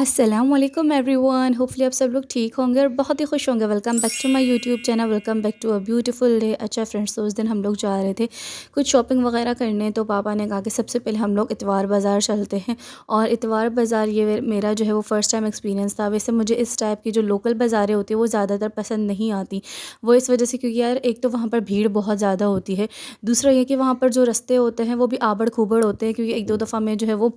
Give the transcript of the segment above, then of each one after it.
अस्सलाम वालेकुम everyone. Hopefully आप सब लोग ठीक होंगे और बहुत ही खुश होंगे। Welcome back to my YouTube channel, welcome back to a beautiful day. अच्छा फ्रेंड्स, तो उस दिन हम लोग जा रहे थे कुछ शॉपिंग वगैरह करने, तो पापा ने कहा कि सबसे पहले हम लोग इतवार बाज़ार चलते हैं। और इतवार बाज़ार ये मेरा जो है वो फ़र्स्ट टाइम एक्सपीरियंस था। वैसे मुझे इस टाइप की जो लोकल बाज़ारें होती हैं वो ज़्यादातर पसंद नहीं आती। वो इस वजह से क्योंकि यार एक तो वहाँ पर भीड़ बहुत ज़्यादा होती है, दूसरा ये कि वहाँ पर जो रास्ते होते हैं वो भी आबड़ खूबड़ होते हैं, क्योंकि एक दो दफ़ा मैं जो है वो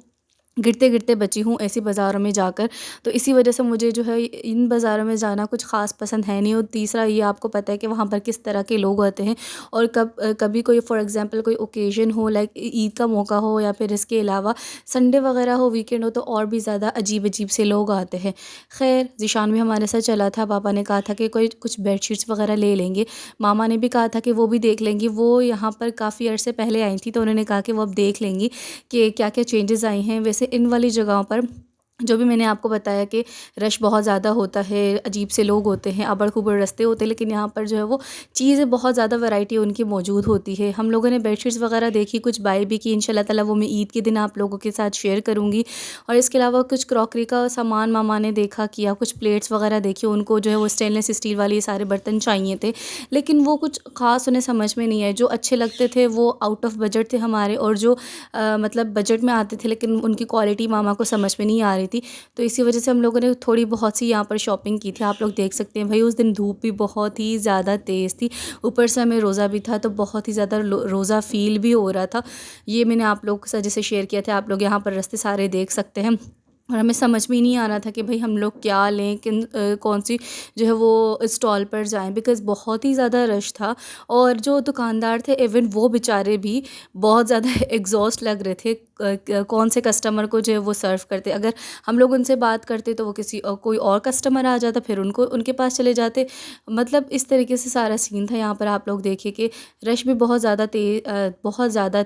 गिरते गिरते बची हूँ ऐसी बाज़ारों में जाकर। तो इसी वजह से मुझे जो है इन बाज़ारों में जाना कुछ ख़ास पसंद है नहीं। और तीसरा ये आपको पता है कि वहाँ पर किस तरह के लोग आते हैं। और कभी कोई फॉर एग्ज़ाम्पल कोई ओकेज़न हो, लाइक ईद का मौका हो, या फिर इसके अलावा संडे वगैरह हो, वीकेंड हो, तो और भी ज़्यादा अजीब-अजीब से लोग आते हैं। ख़ैर ज़ीशान भी हमारे साथ चला था। पापा ने कहा था कि कोई कुछ बेडशीट्स वगैरह ले लेंगे। मामा ने भी कहा था कि वो भी देख लेंगी। वो यहाँ पर काफ़ी अर्से पहले आई थी, तो उन्होंने कहा कि वो अब देख लेंगी कि क्या-क्या चेंजेस आए हैं। वैसे इन वाली जगहों पर जो भी मैंने आपको बताया कि रश बहुत ज़्यादा होता है, अजीब से लोग होते हैं, अबड़-खुबड़ रास्ते होते हैं, लेकिन यहाँ पर जो है वो चीज़ें बहुत ज़्यादा वैरायटी उनकी मौजूद होती है। हम लोगों ने बेडशीट्स वगैरह देखी, कुछ बाय भी की। इंशाल्लाह ताला वो मैं ईद के दिन आप लोगों के साथ शेयर करूँगी। और इसके अलावा कुछ क्रॉकरी का सामान मामा ने देखा किया, कुछ प्लेट्स वगैरह देखी। उनको जो है वो स्टेनलेस स्टील वाले सारे बर्तन चाहिए थे, लेकिन वो कुछ ख़ास उन्हें समझ में नहीं आए। जो अच्छे लगते थे वो आउट ऑफ बजट थे हमारे, और जो मतलब बजट में आते थे लेकिन उनकी क्वालिटी मामा को समझ में नहीं आ रही थी। तो इसी वजह से हम लोगों ने थोड़ी बहुत सी यहाँ पर शॉपिंग की थी। आप लोग देख सकते हैं भाई, उस दिन धूप भी बहुत ही ज़्यादा तेज़ थी, ऊपर से हमें रोज़ा भी था, तो बहुत ही ज़्यादा रोज़ा फ़ील भी हो रहा था। ये मैंने आप लोग के साथ जैसे शेयर किया था, आप लोग यहाँ पर रास्ते सारे देख सकते हैं। और हमें समझ में ही नहीं आ रहा था कि भाई हम लोग क्या लें, कौन सी जो है वो स्टॉल पर जाएं, बिकॉज़ बहुत ही ज़्यादा रश था। और जो दुकानदार थे इवन वो बेचारे भी बहुत ज़्यादा एग्जॉस्ट लग रहे थे। कौन से कस्टमर को जो है वो सर्व करते, अगर हम लोग उनसे बात करते तो वो कोई और कस्टमर आ जाता, फिर उनको उनके पास चले जाते। मतलब इस तरीके से सारा सीन था यहाँ पर। आप लोग देखिए कि रश भी बहुत ज़्यादा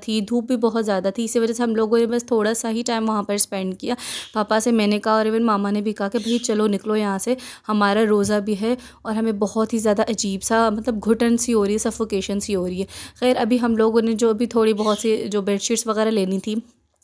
थी, धूप भी बहुत ज़्यादा थी। इसी वजह से हम लोगों ने बस थोड़ा सा ही टाइम वहाँ पर स्पेंड किया। पापा से मैंने कहा और इवन मामा ने भी कहा कि भाई चलो निकलो यहाँ से, हमारा रोज़ा भी है और हमें बहुत ही ज़्यादा अजीब सा मतलब घुटन सी हो रही है, सफोकेशन सी हो रही है। खैर अभी हम लोगों ने जो भी थोड़ी बहुत सी जो बेडशीट्स वगैरह लेनी थी,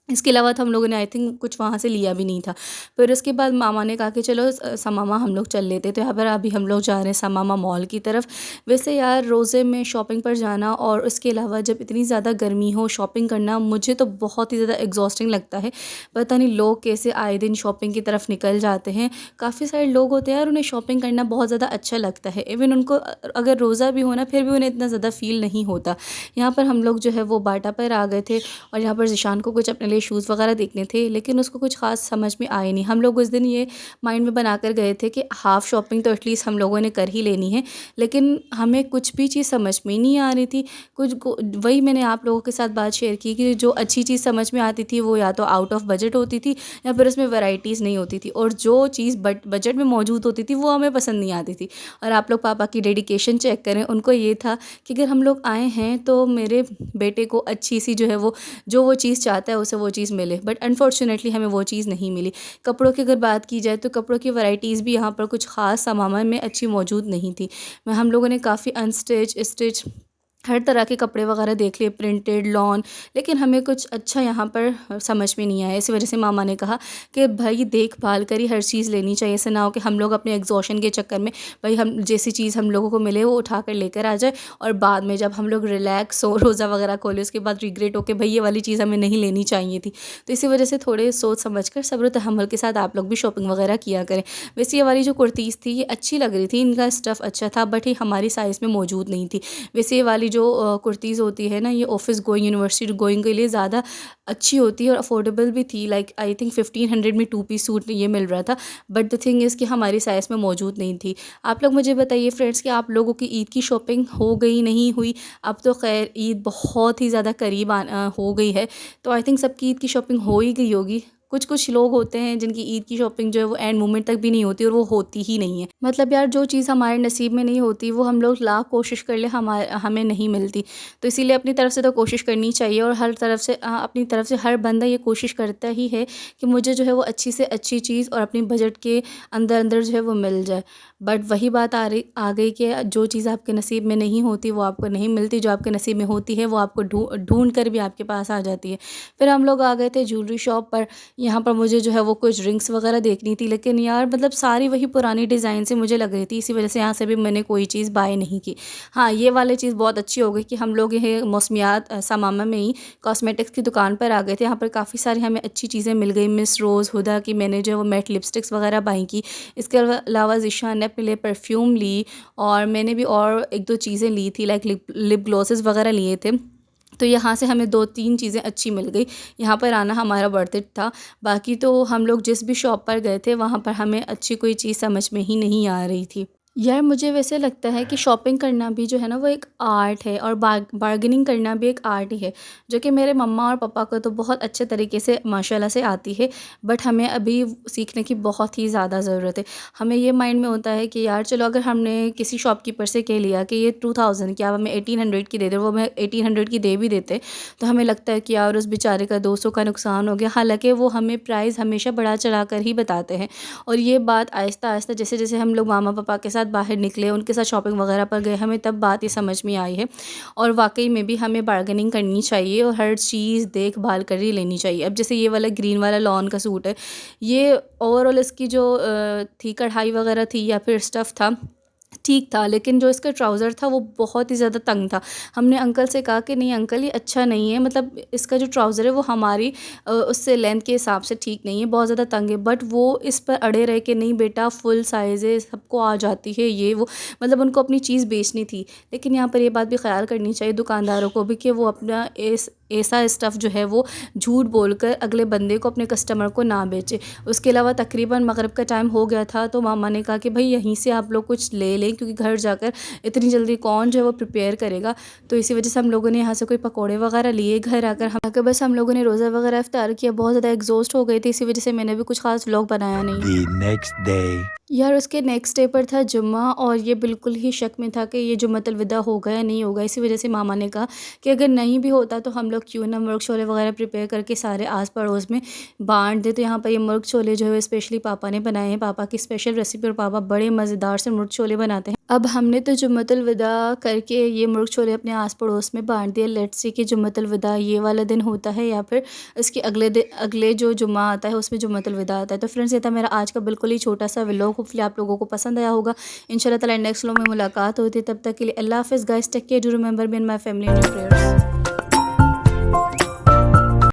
इसके अलावा तो हम लोगों ने आई थिंक कुछ वहाँ से लिया भी नहीं था। फिर उसके बाद मामा ने कहा कि चलो समामा हम लोग चल लेते। तो यहाँ पर अभी हम लोग जा रहे हैं समामा मॉल की तरफ। वैसे यार रोज़े में शॉपिंग पर जाना और उसके अलावा जब इतनी ज़्यादा गर्मी हो शॉपिंग करना, मुझे तो बहुत ही ज़्यादा एग्जॉस्टिंग लगता है। पता नहीं लोग कैसे आए दिन शॉपिंग की तरफ निकल जाते हैं। काफ़ी सारे लोग होते हैं यार, उन्हें शॉपिंग करना बहुत ज़्यादा अच्छा लगता है। इवन उनको अगर रोज़ा भी हो ना, फिर भी उन्हें इतना ज़्यादा फ़ील नहीं होता। यहाँ पर हम लोग जो है वो बाटा पर आ गए थे, और यहाँ पर ज़ीशान को कुछ अपने लिए शूज़ वगैरह देखने थे, लेकिन उसको कुछ ख़ास समझ में आए नहीं। हम लोग उस दिन ये माइंड में बना कर गए थे कि हाफ़ शॉपिंग तो एटलीस्ट हम लोगों ने कर ही लेनी है, लेकिन हमें कुछ भी चीज़ समझ में ही नहीं आ रही थी। वही मैंने आप लोगों के साथ बात शेयर की कि जो अच्छी चीज़ समझ में आती थी वो या तो आउट ऑफ बजट होती थी, या फिर उसमें वैराइटीज़ नहीं होती थी, और जो चीज़ बजट में मौजूद होती थी वो हमें पसंद नहीं आती थी। और आप लोग पापा की डेडिकेशन चेक करें, उनको ये था कि अगर हम लोग आए हैं तो मेरे बेटे को अच्छी सी जो वो चीज़ चाहता है उसे वो चीज़ मिले, बट अनफॉर्चुनेटली हमें वो चीज़ नहीं मिली। कपड़ों की अगर बात की जाए तो कपड़ों की वैराइटीज़ भी यहाँ पर कुछ ख़ास सामान में अच्छी मौजूद नहीं थी। मैं हम लोगों ने काफ़ी अनस्टिच स्टिच हर तरह के कपड़े वगैरह देख लिए, प्रिंटेड लॉन, लेकिन हमें कुछ अच्छा यहाँ पर समझ में नहीं आया। इसी वजह से मामा ने कहा कि भाई देखभाल कर ही हर चीज़ लेनी चाहिए। ऐसा ना हो कि हम लोग अपने एग्जॉशन के चक्कर में भाई हम जैसी चीज़ हम लोगों को मिले वो उठा कर लेकर आ जाए, और बाद में जब हम लोग रिलैक्स हो रोज़ा वगैरह खोले उसके बाद रिग्रेट हो के भाई ये वाली चीज़ हमें नहीं लेनी चाहिए थी। तो इसी वजह से थोड़े सोच समझ कर सब्र तहम्मुल के साथ आप लोग भी शॉपिंग वगैरह किया करें। वैसे ये वाली जो कुर्तीज़ थी ये अच्छी लग रही थी, इनका स्टफ़ अच्छा था, बट ये हमारी साइज़ में मौजूद नहीं थी। वैसे ये वाली जो कुर्तीज़ होती है ना, ये ऑफ़िस गोइंग यूनिवर्सिटी गोइंग के लिए ज़्यादा अच्छी होती है और अफोर्डेबल भी थी। लाइक आई थिंक 1500 में 2 पीस सूट ये मिल रहा था, बट द थिंग इज़ कि हमारी साइज़ में मौजूद नहीं थी। आप लोग मुझे बताइए फ्रेंड्स कि आप लोगों की ईद की शॉपिंग हो गई नहीं हुई? अब तो ख़ैर ईद बहुत ही ज़्यादा करीब हो गई है, तो आई थिंक सबकी ईद की शॉपिंग हो ही गई होगी। कुछ कुछ लोग होते हैं जिनकी ईद की शॉपिंग जो है वो एंड मोमेंट तक भी नहीं होती, और वो होती ही नहीं है। मतलब यार जो चीज़ हमारे नसीब में नहीं होती वो हम लोग लाख कोशिश कर ले हमें नहीं मिलती। तो इसीलिए अपनी तरफ से तो कोशिश करनी चाहिए, और हर तरफ से अपनी तरफ से हर बंदा ये कोशिश करता ही है कि मुझे जो है वो अच्छी से अच्छी चीज़ और अपनी बजट के अंदर अंदर जो है वो मिल जाए। बट वही बात आ गई कि जो चीज़ आपके नसीब में नहीं होती वो आपको नहीं मिलती, जो आपके नसीब में होती है वो आपको ढूंढ कर भी आपके पास आ जाती है। फिर हम लोग आ गए थे ज्वेलरी शॉप पर। यहाँ पर मुझे जो है वो कुछ ड्रिंक्स वगैरह देखनी थी, लेकिन यार मतलब सारी वही पुरानी डिज़ाइन से मुझे लग रही थी, इसी वजह से यहाँ से भी मैंने कोई चीज़ बाय नहीं की। हाँ, ये वाली चीज़ बहुत अच्छी हो गई कि हम लोग ये मौसमियात समामा में ही कॉस्मेटिक्स की दुकान पर आ गए थे। यहाँ पर काफ़ी सारी हमें अच्छी चीज़ें मिल गई। मिस रोज़ हुदा की मैंने जो है वो मैट लिपस्टिक्स वगैरह बाई की। इसके अलावा ज़ीशान ने अपने लिए परफ्यूम ली, और मैंने भी और 1-2 चीज़ें ली थी, लाइक लिप ग्लॉसेस वगैरह लिए थे। तो यहाँ से हमें 2-3 चीज़ें अच्छी मिल गई। यहाँ पर आना हमारा वर्थ इट था। बाकी तो हम लोग जिस भी शॉप पर गए थे वहाँ पर हमें अच्छी कोई चीज़ समझ में ही नहीं आ रही थी। यार मुझे वैसे लगता है कि शॉपिंग करना भी जो है ना वो एक आर्ट है, और बार्गेनिंग करना भी एक आर्ट ही है, जो कि मेरे मम्मा और पापा को तो बहुत अच्छे तरीके से माशाल्लाह से आती है। बट हमें अभी सीखने की बहुत ही ज़्यादा ज़रूरत है। हमें ये माइंड में होता है कि यार चलो, अगर हमने किसी शॉपकीपर से कह लिया कि ये 2000 की, आप हमें 1800 की दे दे, वो हमें 1800 की दे भी देते, तो हमें लगता है कि यार उस बेचारे का 200 का नुकसान हो गया। हालांकि वो हमें प्राइस हमेशा बढ़ा चढ़ा कर ही बताते हैं, और ये बात आहिस्ता आहिस्ता जैसे जैसे हम लोग मामा पापा के साथ बाहर निकले, उनके साथ शॉपिंग वगैरह पर गए, हमें तब बात ये समझ में आई है। और वाकई में भी हमें बार्गेनिंग करनी चाहिए, और हर चीज़ देखभाल कर ही लेनी चाहिए। अब जैसे ये वाला ग्रीन वाला लॉन का सूट है, ये ओवरऑल इसकी जो थी कढ़ाई वगैरह थी या फिर स्टफ़ था, ठीक था, लेकिन जो इसका ट्राउज़र था वो बहुत ही ज़्यादा तंग था। हमने अंकल से कहा कि नहीं अंकल, ये अच्छा नहीं है, मतलब इसका जो ट्राउज़र है वो हमारी उससे लेंथ के हिसाब से ठीक नहीं है, बहुत ज़्यादा तंग है। बट वो इस पर अड़े रहे कि नहीं बेटा फुल साइज़ है, सबको आ जाती है ये वो, मतलब उनको अपनी चीज़ बेचनी थी। लेकिन यहाँ पर ये बात भी ख़याल करनी चाहिए दुकानदारों को भी कि वो अपना ऐसा स्टफ़ जो है वो झूठ बोलकर अगले बंदे को, अपने कस्टमर को ना बेचे। उसके अलावा तकरीबन मगरिब का टाइम हो गया था, तो मामा ने कहा कि भाई यहीं से आप लोग कुछ ले लें, क्योंकि घर जाकर इतनी जल्दी कौन जो है वो प्रिपेयर करेगा। तो इसी वजह से हम लोगों ने यहाँ से कोई पकौड़े वगैरह लिए। घर आकर बस हम लोगों ने रोज़ा वगैरह इफ्तार किया। बहुत ज़्यादा एग्जॉस्ट हो गए थे, इसी वजह से मैंने भी कुछ खास व्लॉग बनाया नहीं। The next day. यार उसके नेक्स्ट डे पर था जुम्मा, और ये बिल्कुल ही शक में था कि ये जुम्मतुल विदा होगा या नहीं होगा। इसी वजह से मामा ने कहा कि अगर नहीं भी होता तो हम लोग क्यों ना मुर्ग छोले वगैरह प्रिपेयर करके सारे आस पड़ोस में बांट दे। तो यहाँ पर ये मुर्ग छोले जो है स्पेशली पापा ने बनाए हैं, पापा की स्पेशल रेसिपी, और पापा बड़े मज़ेदार से मुर्ग छोले बनाते हैं। अब हमने तो जुम्मतुल विदा करके ये मुर्ग छोले अपने आस पड़ोस में बांट दिए। लेट्स सी कि जुम्मतुल विदा ये वाला दिन होता है या फिर इसके अगले जो जुम्मा आता है उसमें जुम्मतुल विदा आता है। तो फ्रेंड्स, ये था मेरा आज का बिल्कुल ही छोटा सा व्लॉग। होपफुली आप लोगों को पसंद आया होगा। इंशाल्लाह ताला नेक्स्ट व्लॉग में मुलाकात होती है। तब तक के लिए अल्लाह हाफ़िज़ guys, take care, do remember me and my family in your prayers.